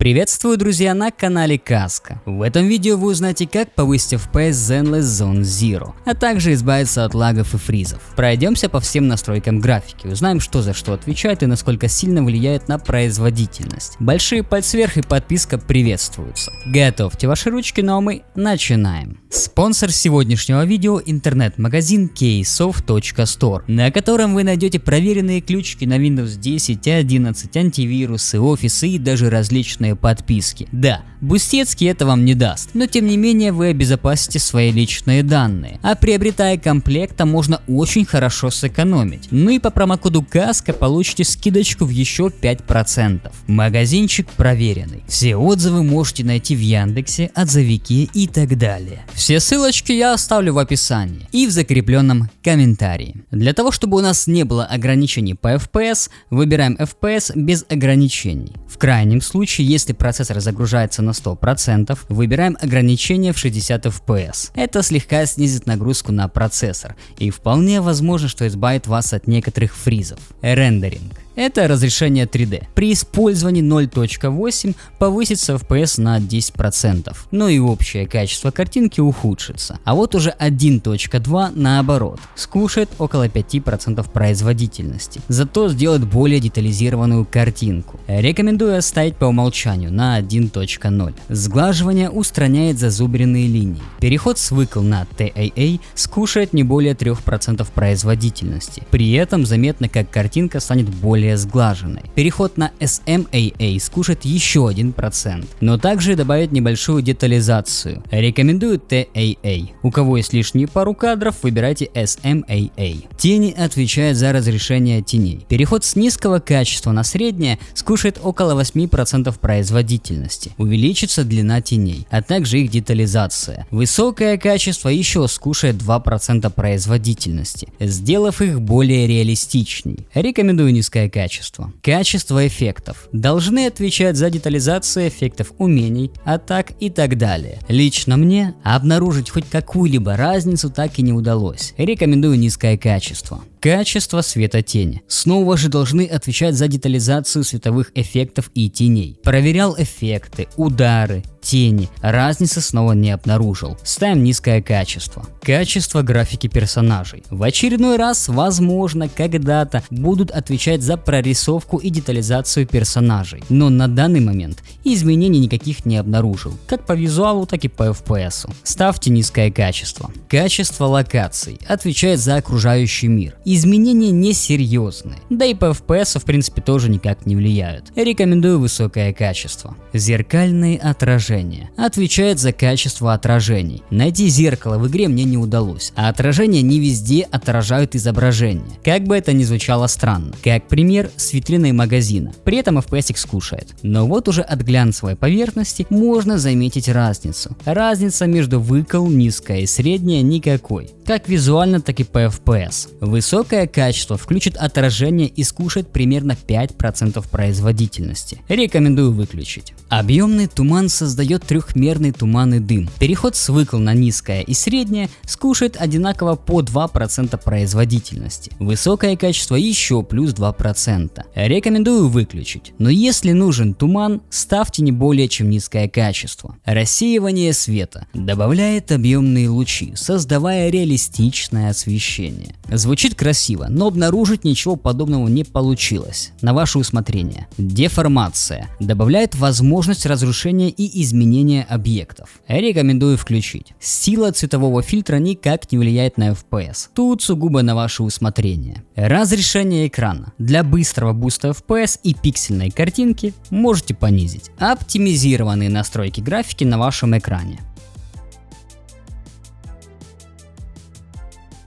Приветствую, друзья, на канале Каска. В этом видео вы узнаете, как повысить FPS Zenless Zone Zero, а также избавиться от лагов и фризов. Пройдемся по всем настройкам графики, узнаем, что за что отвечает и насколько сильно влияет на производительность. Большие пальцы вверх и подписка приветствуются. Готовьте ваши ручки, но мы начинаем. Спонсор сегодняшнего видео — интернет-магазин ksoft.store, на котором вы найдете проверенные ключики на Windows 10, 11, антивирусы, офисы и даже различные подписки. Да, Бустецкий это вам не даст, но тем не менее вы обезопасите свои личные данные, а приобретая комплекта можно очень хорошо сэкономить. Ну и по промокоду Каска получите скидочку в еще 5%. Магазинчик проверенный. Все отзывы можете найти в Яндексе, Отзовике и так далее. Все ссылочки я оставлю в описании и в закрепленном комментарии. Для того, чтобы у нас не было ограничений по FPS, выбираем FPS без ограничений. В крайнем случае, если процессор загружается на 100%, выбираем ограничение в 60 FPS. Это слегка снизит нагрузку на процессор и вполне возможно, что избавит вас от некоторых фризов. Рендеринг. Это разрешение 3D. При использовании 0.8 повысится FPS на 10%, но и общее качество картинки ухудшится. А вот уже 1.2 наоборот, скушает около 5% производительности, зато сделает более детализированную картинку. Рекомендую оставить по умолчанию на 1.0. Сглаживание устраняет зазубренные линии. Переход с выкл на TAA скушает не более 3% производительности. При этом заметно, как картинка станет более сглаженной. Переход на SMAA скушает еще 1%, но также добавит небольшую детализацию. Рекомендую TAA. У кого есть лишние пару кадров, выбирайте SMAA. Тени отвечают за разрешение теней. Переход с низкого качества на среднее скушает около 8% производительности. Увеличится длина теней, а также их детализация. Высокое качество еще скушает 2% производительности, сделав их более реалистичней. Рекомендую низкое качество. Качество эффектов. Должны отвечать за детализацию эффектов умений, атак и так далее. Лично мне обнаружить хоть какую-либо разницу так и не удалось. Рекомендую низкое качество. Качество света-тени. Снова же должны отвечать за детализацию световых эффектов и теней. Проверял эффекты, удары, тени. Разницы снова не обнаружил. Ставим низкое качество. Качество графики персонажей. В очередной раз, возможно, когда-то будут отвечать за прорисовку и детализацию персонажей. Но на данный момент изменений никаких не обнаружил. Как по визуалу, так и по FPS. Ставьте низкое качество. Качество локаций. Отвечает за окружающий мир. Изменения несерьезные. Да и по FPS в принципе тоже никак не влияют. Рекомендую высокое качество. Зеркальные отражения. Отвечает за качество отражений. Найти зеркало в игре мне не удалось, а отражения не везде отражают изображение. Как бы это ни звучало странно. Как пример, с витриной магазина. При этом FPS скушает. Но вот уже от глянцевой поверхности можно заметить разницу. Разница между выкл, низкая и средняя никакой. Как визуально, так и по FPS. Высокое качество включит отражение и скушает примерно 5% производительности. Рекомендую выключить. Объемный туман создает трехмерный туманный дым. Переход с выкл на низкое и среднее скушает одинаково по 2% производительности. Высокое качество еще плюс 2%. Рекомендую выключить. Но если нужен туман, ставьте не более чем низкое качество. Рассеивание света. Добавляет объемные лучи, создавая реалистичное освещение. Звучит красиво, но обнаружить ничего подобного не получилось. На ваше усмотрение. Деформация. Добавляет возможность разрушения и изменения объектов. Рекомендую включить. Сила цветового фильтра никак не влияет на FPS. Тут сугубо на ваше усмотрение. Разрешение экрана. Для быстрого буста FPS и пиксельной картинки можете понизить. Оптимизированные настройки графики на вашем экране.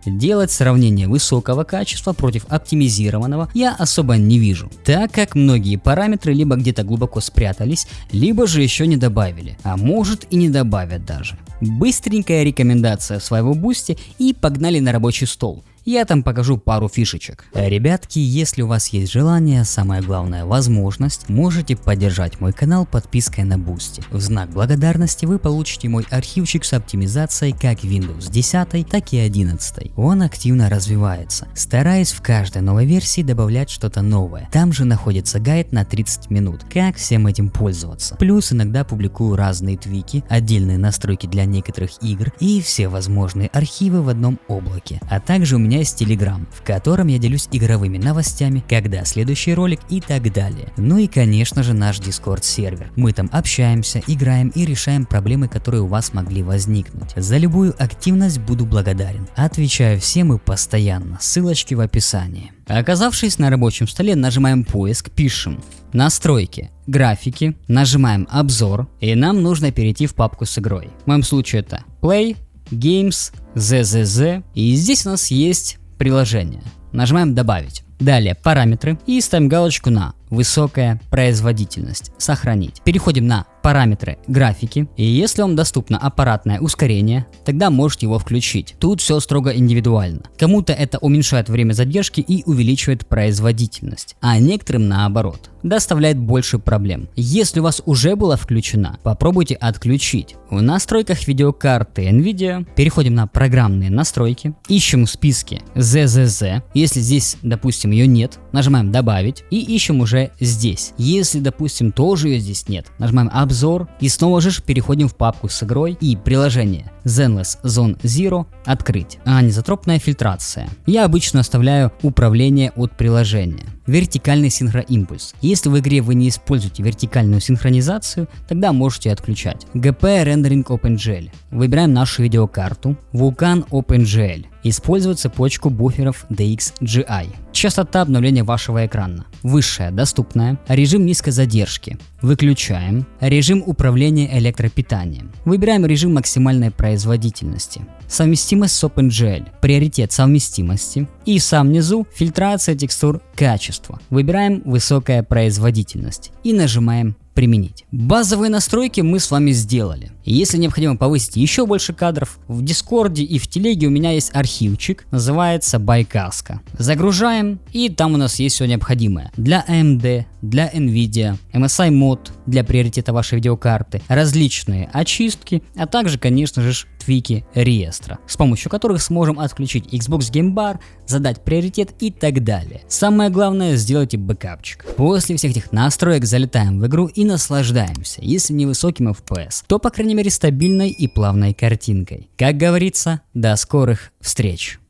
Делать сравнение высокого качества против оптимизированного я особо не вижу, так как многие параметры либо где-то глубоко спрятались, либо же еще не добавили, а может и не добавят даже. Быстренькая рекомендация в своего бусте и погнали на рабочий стол. я там покажу пару фишечек. Ребятки, если у вас есть желание, самое главное возможность, можете поддержать мой канал подпиской на Boosty. В знак благодарности вы получите мой архивчик с оптимизацией как Windows 10, так и 11. Он активно развивается, стараясь в каждой новой версии добавлять что-то новое. Там же находится гайд на 30 минут, как всем этим пользоваться. Плюс иногда публикую разные твики, отдельные настройки для некоторых игр и все возможные архивы в одном облаке. А также у меня есть Telegram, в котором я делюсь игровыми новостями, когда следующий ролик и так далее. Ну и конечно же наш Discord сервер. Мы там общаемся, играем и решаем проблемы, которые у вас могли возникнуть. За любую активность буду благодарен. Отвечаю всем и постоянно. Ссылочки в описании. Оказавшись на рабочем столе, нажимаем поиск, пишем настройки, графики, нажимаем обзор, и нам нужно перейти в папку с игрой. В моем случае это Play, Games, ZZZ, и здесь у нас есть приложение. Нажимаем добавить. Далее параметры и ставим галочку на высокая производительность, сохранить. Переходим на параметры графики, и если вам доступно аппаратное ускорение, тогда можете его включить. Тут все строго индивидуально. Кому-то это уменьшает время задержки и увеличивает производительность, а некоторым наоборот, доставляет больше проблем. Если у вас уже была включена, попробуйте отключить. В настройках видеокарты Nvidia переходим на программные настройки, ищем в списке ZZZ, если здесь, допустим, ее нет, нажимаем добавить и ищем уже здесь. Если, допустим, тоже ее здесь нет, нажимаем обзор и снова же переходим в папку с игрой и приложение Zenless Zone Zero открыть. Анизотропная фильтрация. Я обычно оставляю управление от приложения. Вертикальный синхроимпульс. Если в игре вы не используете вертикальную синхронизацию, тогда можете отключать. GP Rendering OpenGL. Выбираем нашу видеокарту. Vulkan OpenGL. Использовать цепочку буферов DXGI. Частота обновления вашего экрана. Высшая, доступная. Режим низкой задержки. Выключаем. Режим управления электропитанием. Выбираем режим максимальной производительности. Совместимость с OpenGL. Приоритет совместимости. И в самом низу фильтрация текстур качества. Выбираем высокая производительность. И нажимаем применить. Базовые настройки мы с вами сделали. Если необходимо повысить еще больше кадров, в Дискорде и в Телеге у меня есть архивчик, называется Байкаска. Загружаем, и там у нас есть все необходимое. Для AMD, для Nvidia, MSI мод для приоритета вашей видеокарты, различные очистки, а также, конечно же, твики реестра, с помощью которых сможем отключить Xbox Game Bar, задать приоритет и так далее. Самое главное, сделайте бэкапчик. После всех этих настроек залетаем в игру и наслаждаемся, если не высоким FPS, то по крайней мере стабильной и плавной картинкой. Как говорится, до скорых встреч!